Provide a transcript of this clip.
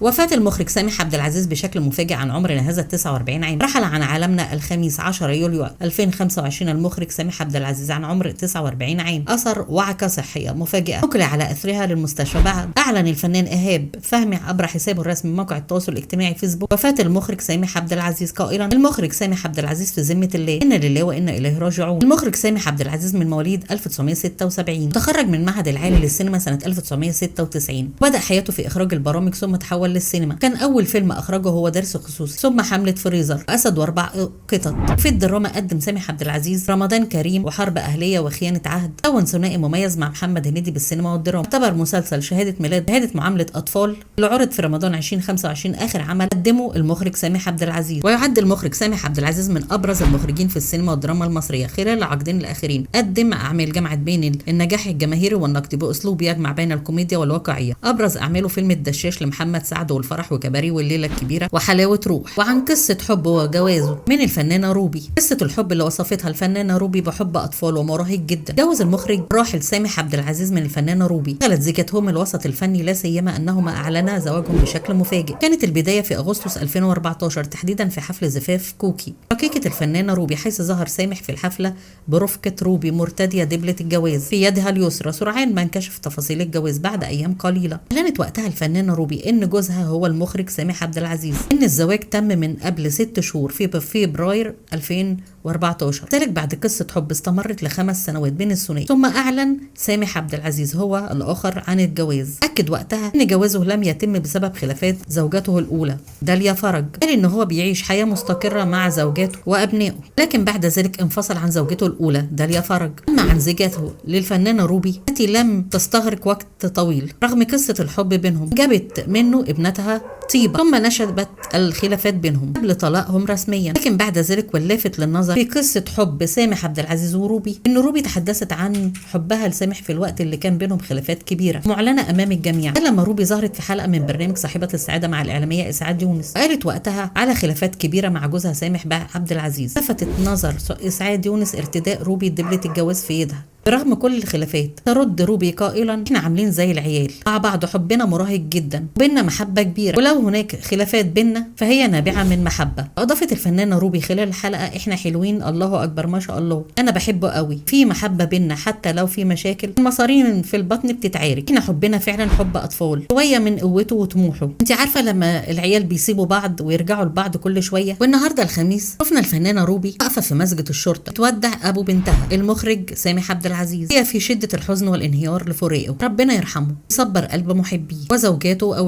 وفاة المخرج سامح عبد العزيز بشكل مفاجئ عن عمر ناهز 49 عام. رحل عن عالمنا الخميس 10 يوليو 2025 المخرج سامح عبد العزيز عن عمر 49 عام. أثر وعكة صحية مفاجئة نقل على أثرها للمستشفى. بعد أعلن الفنان إيهاب فهمي عبر حسابه الرسمي موقع التواصل الاجتماعي فيسبوك وفاة المخرج سامح عبد العزيز قائلا: المخرج سامح عبد العزيز في ذمة الله، إنا لله وإنا إليه راجعون. المخرج سامح عبد العزيز من مواليد 1976، تخرج من معهد العالي للسينما سنة 1996. بدأ حياته في إخراج البرامج ثم تحول للسينما. كان أول فيلم أخرجه هو درس خصوصي، ثم حملة فريزر، أسد وأربع قطط. في الدراما قدم سامح عبد العزيز رمضان كريم وحرب أهلية وخيانة عهد. كون ثنائي مميز مع محمد هنيدي بالسينما والدراما. اعتبر مسلسل شهادة ميلاد شهادة معاملة أطفال اللي عرض في رمضان 2025 آخر عمل قدمه المخرج سامح عبد العزيز. ويعد المخرج سامح عبد العزيز من أبرز المخرجين في السينما والدراما المصرية خلال العقدين الأخيرين. قدم أعمال جمعت بين النجاح الجماهيري والنقد بأسلوب يجمع بين الكوميديا والواقعية. أبرز أعماله فيلم الدشاش لمحمد سعد والفرح وكباري والليلة الكبيرة وحلاوة روح. وعن قصة حب وجوازه من الفنانة روبي. قصة الحب اللي وصفتها الفنانة روبي بحب أطفال ومراهق جدا. جوز المخرج الراحل سامح عبد العزيز من الفنانة روبي. دخلت زيجتهم الوسط الفني لا سيما أنهما أعلنا زواجهم بشكل مفاجئ. كانت البداية في أغسطس 2014 تحديدا في حفل زفاف كوكي شقيقة الفنانة روبي، حيث ظهر سامح في الحفلة برفقة روبي مرتدية دبلة الجواز في يدها اليسرى. سرعان ما انكشف تفاصيل الجواز بعد أيام قليلة. أعلنت وقتها الفنانة روبي إن جوزها هو المخرج سامح عبد العزيز، إن الزواج تم من قبل 6 شهور في فبراير 2014. ذلك بعد قصة حب استمرت ل5 سنوات بين الثنائي. ثم أعلن سامح عبد العزيز هو الآخر عن الجواز. أكد وقتها إن جوازه لم يتم بسبب خلافات زوجته الأولى داليا فرج. قال إن هو بيعيش حياة مستقرة مع زوجاته وأبنائه، لكن بعد ذلك انفصل عن زوجته الأولى داليا فرج. أما عن زوجته للفنانة روبي التي لم تستغرق وقت طويل رغم قصة الحب بينهم، جابت منه ابنتها طيبة، ثم نشبت الخلافات بينهم قبل طلاقهم رسميا. لكن بعد ذلك ولفت للنظر في قصة حب سامح عبد العزيز وروبي إن روبي تحدثت عن حبها لسامح في الوقت اللي كان بينهم خلافات كبيرة معلنة أمام الجميع. لما روبي ظهرت في حلقة من برنامج صاحبة السعادة مع الإعلامية إسعاد يونس، قالت وقتها على خلافات كبيرة مع جوزها سامح عبد العزيز. لفتت نظر إسعاد يونس ارتداء روبي دبلة الجواز في يدها برغم كل الخلافات. ترد روبي قائلا: احنا عاملين زي العيال مع بعض، حبنا مراهق جدا وبيننا محبة كبيرة، ولو هناك خلافات بيننا فهي نابعة من محبة. أضافت الفنانة روبي خلال الحلقة: احنا حلوين الله أكبر ما شاء الله، أنا بحبه قوي، في محبة بيننا حتى لو في مشاكل، المصارين في البطن بتتعارك، احنا حبنا فعلا حب أطفال شوية من قوته وطموحه. انت عارفة لما العيال بيسيبوا بعض ويرجعوا لبعض كل شوية. والنهاردة الخميس شفنا الفنانة روبي واقفة في مسجد الشرطة تودع أبو بنتها المخرج سامح عبد العزيز. هي في شدة الحزن والانهيار لفراقه، ربنا يرحمه، يصبر قلب محبيه وزوجاته وأولاده.